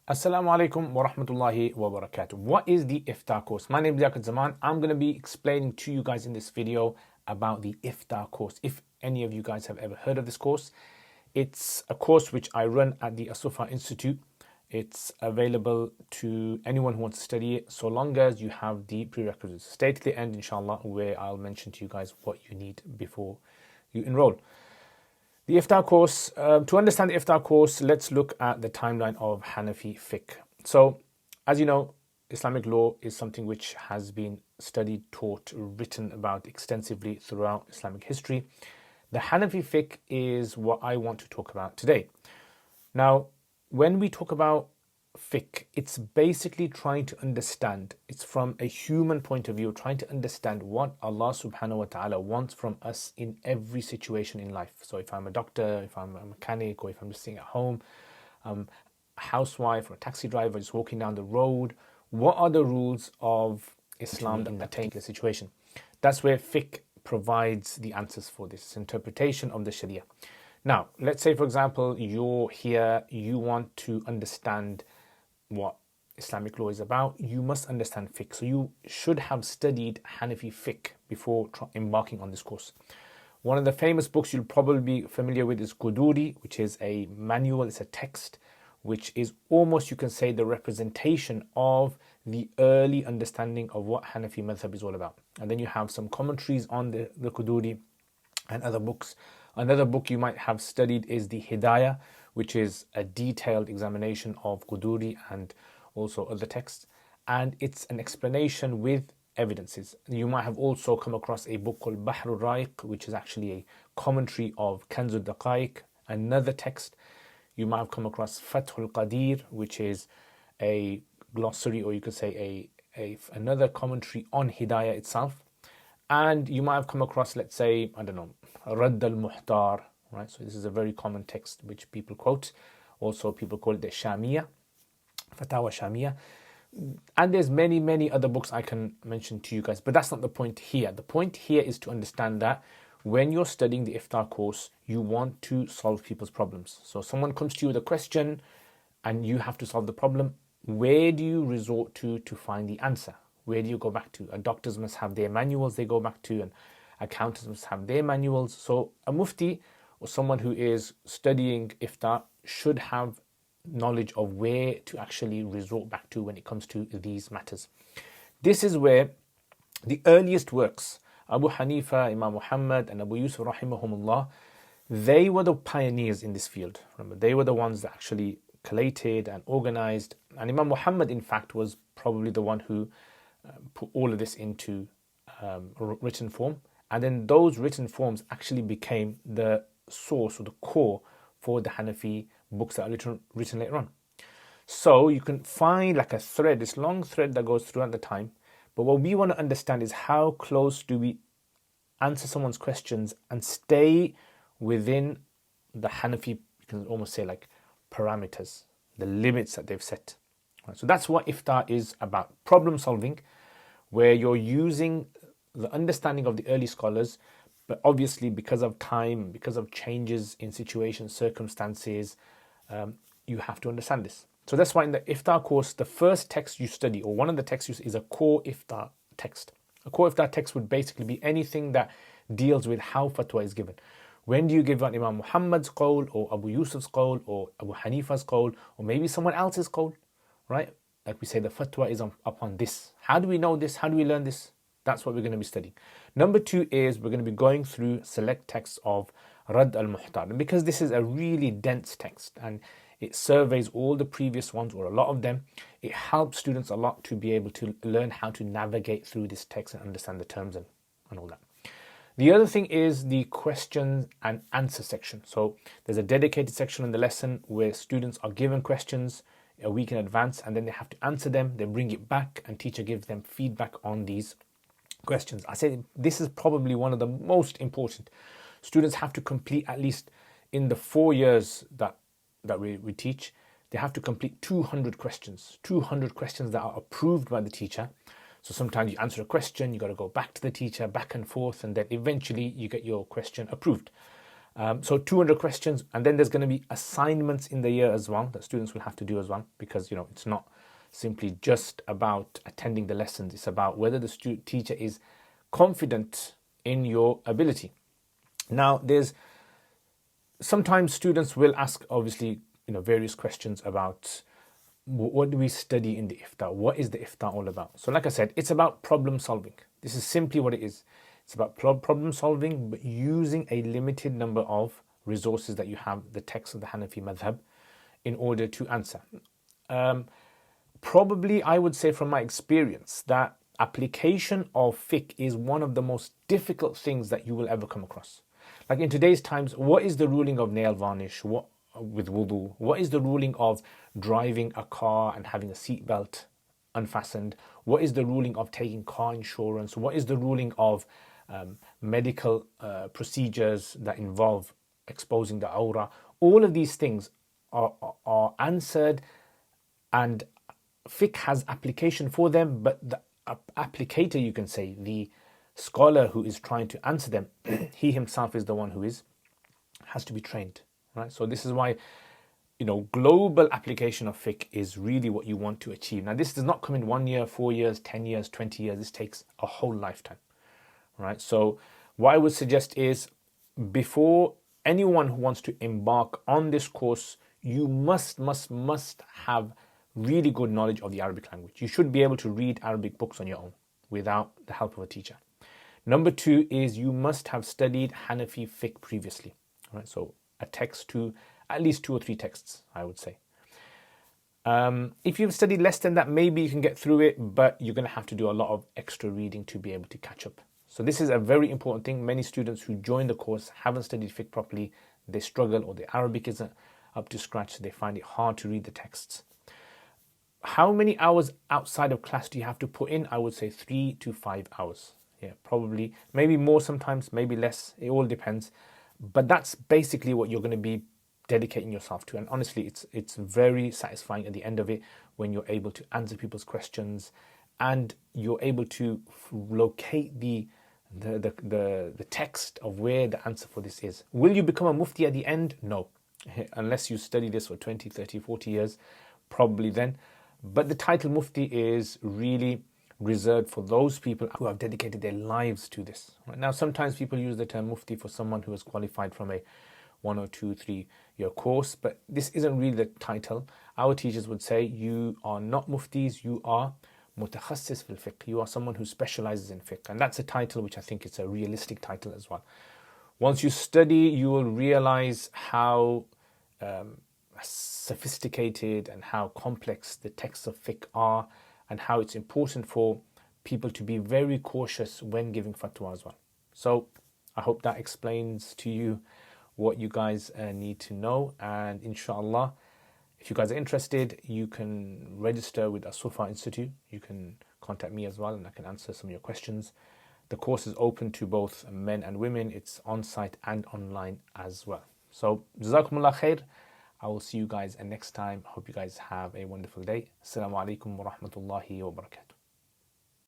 Assalamu alaikum wa rahmatullahi wa barakatuh. What is the Ifta course? My name is Yaqut Zaman. I'm going to be explaining to you guys in this video about the Ifta course. If any of you guys have ever heard of this course, it's a course which I run at the Asufa Institute. It's available to anyone who wants to study it, so long as you have the prerequisites. Stay to the end, inshallah, where I'll mention to you guys what you need before you enroll. The Ifta course, to understand the Ifta course, let's look at the timeline of Hanafi fiqh. So, as you know, Islamic law is something which has been studied, taught, written about extensively throughout Islamic history. The Hanafi fiqh is what I want to talk about today. Now, when we talk about fiqh, it's basically trying to understand, it's from a human point of view, trying to understand what Allah subhanahu wa ta'ala wants from us in every situation in life. So if I'm a doctor, if I'm a mechanic, or if I'm just sitting at home, a housewife or a taxi driver just walking down the road, what are the rules of Islam that pertain to the situation? That's where fiqh provides the answers for this interpretation of the Sharia. Now, let's say, for example, you're here, you want to understand what Islamic law is about, you must understand fiqh. So you should have studied Hanafi fiqh before embarking on this course. One of the famous books you'll probably be familiar with is Quduri, which is a manual, it's a text, which is almost, you can say, the representation of the early understanding of what Hanafi madhab is all about. And then you have some commentaries on the Quduri and other books. Another book you might have studied is the Hidayah, which is a detailed examination of Quduri and also other texts. And it's an explanation with evidences. You might have also come across a book called Bahrul Ra'iq, which is actually a commentary of Kanzul Daqaiq, another text. You might have come across Fathul Qadir, which is a glossary, or you could say another commentary on Hidayah itself. And you might have come across, let's say, I don't know, Radd al-Muhtar, right? So this is a very common text which people quote. Also, people call it the Shamiyah, Fatawa Shamiyah. And there's many, many other books I can mention to you guys, but that's not the point here. The point here is to understand that when you're studying the Iftar course, you want to solve people's problems. So someone comes to you with a question and you have to solve the problem. Where do you resort to find the answer? Where do you go back to? Doctors must have their manuals they go back to, and accountants must have their manuals. So a mufti or someone who is studying Ifta should have knowledge of where to actually resort back to when it comes to these matters. This is where the earliest works, Abu Hanifa, Imam Muhammad, and Abu Yusuf rahimahumullah, they were the pioneers in this field. Remember, they were the ones that actually collated and organized. And Imam Muhammad, in fact, was probably the one who put all of this into written form. And then those written forms actually became the source or the core for the Hanafi books that are written later on. So you can find like a thread, this long thread that goes throughout the time. But what we want to understand is how close do we answer someone's questions and stay within the Hanafi, you can almost say like parameters, the limits that they've set. So that's what Iftar is about, problem solving, where you're using the understanding of the early scholars, but obviously because of time, because of changes in situations, circumstances, you have to understand this. So that's why in the Iftar course, the first text you study, or one of the texts is a core Iftar text. A core Iftar text would basically be anything that deals with how fatwa is given. When do you give out Imam Muhammad's qawl, or Abu Yusuf's qawl, or Abu Hanifa's qawl, or maybe someone else's qawl, right? Like we say, the fatwa is upon this. How do we know this? How do we learn this? That's what we're going to be studying. Number two is we're going to be going through select texts of Radd al-Muhtar. And because this is a really dense text and it surveys all the previous ones, or a lot of them, it helps students a lot to be able to learn how to navigate through this text and understand the terms and all that. The other thing is the questions and answer section. So there's a dedicated section in the lesson where students are given questions a week in advance, and then they have to answer them. They bring it back, and teacher gives them feedback on these questions. I say this is probably one of the most important. Students have to complete, at least in the 4 years that we teach, they have to complete 200 questions that are approved by the teacher. So sometimes you answer a question, you got to go back to the teacher, back and forth, and then eventually you get your question approved. So 200 questions, and then there's going to be assignments in the year as well that students will have to do as well, because it's not simply just about attending the lessons. It's about whether the teacher is confident in your ability. Now, there's sometimes students will ask, obviously, various questions about what do we study in the Ifta? What is the Ifta all about? So like I said, it's about problem solving. This is simply what it is. It's about problem solving, but using a limited number of resources that you have, the text of the Hanafi madhab, in order to answer. Probably, I would say from my experience, that application of fiqh is one of the most difficult things that you will ever come across. Like in today's times, what is the ruling of nail varnish with wudu? What is the ruling of driving a car and having a seatbelt unfastened? What is the ruling of taking car insurance? What is the ruling of medical procedures that involve exposing the aura? All of these things are answered, and fiqh has application for them, but the applicator, you can say, the scholar who is trying to answer them, he himself is the one who has to be trained, right? So this is why global application of fiqh is really what you want to achieve. Now, this does not come in 1 year, 4 years, 10 years, 20 years. This takes a whole lifetime, right? So what I would suggest is, before anyone who wants to embark on this course, you must have really good knowledge of the Arabic language. You should be able to read Arabic books on your own without the help of a teacher. Number 2 is you must have studied Hanafi fiqh previously, right? So a text to at least 2 or 3 texts, I would say. If you've studied less than that, maybe you can get through it, but you're going to have to do a lot of extra reading to be able to catch up. So this is a very important thing. Many students who join the course haven't studied fiqh properly. They struggle, or the Arabic isn't up to scratch. They find it hard to read the texts. How many hours outside of class do you have to put in? I would say 3 to 5 hours. Yeah, probably. Maybe more sometimes, maybe less. It all depends. But that's basically what you're going to be dedicating yourself to. And honestly, it's very satisfying at the end of it when you're able to answer people's questions and you're able to locate the text of where the answer for this is. Will you become a mufti at the end? No. Unless you study this for 20, 30, 40 years, probably then. But the title mufti is really reserved for those people who have dedicated their lives to this. Right? Now, sometimes people use the term mufti for someone who has qualified from a 1 or 2, 3 year course, but this isn't really the title. Our teachers would say you are not muftis, you are mutakhassis fil fiqh. You are someone who specializes in fiqh, and that's a title which I think is a realistic title as well. Once you study, you will realize how sophisticated and how complex the texts of fiqh are, and how it's important for people to be very cautious when giving fatwa as well. So I hope that explains to you what you guys need to know, and inshallah, if you guys are interested, you can register with As-Sufa Institute. You can contact me as well, and I can answer some of your questions. The course is open to both men and women. It's on-site and online as well. So, Jazakumullah khair. I will see you guys next time. Hope you guys have a wonderful day. Assalamu alaikum wa rahmatullahi wa barakatuh.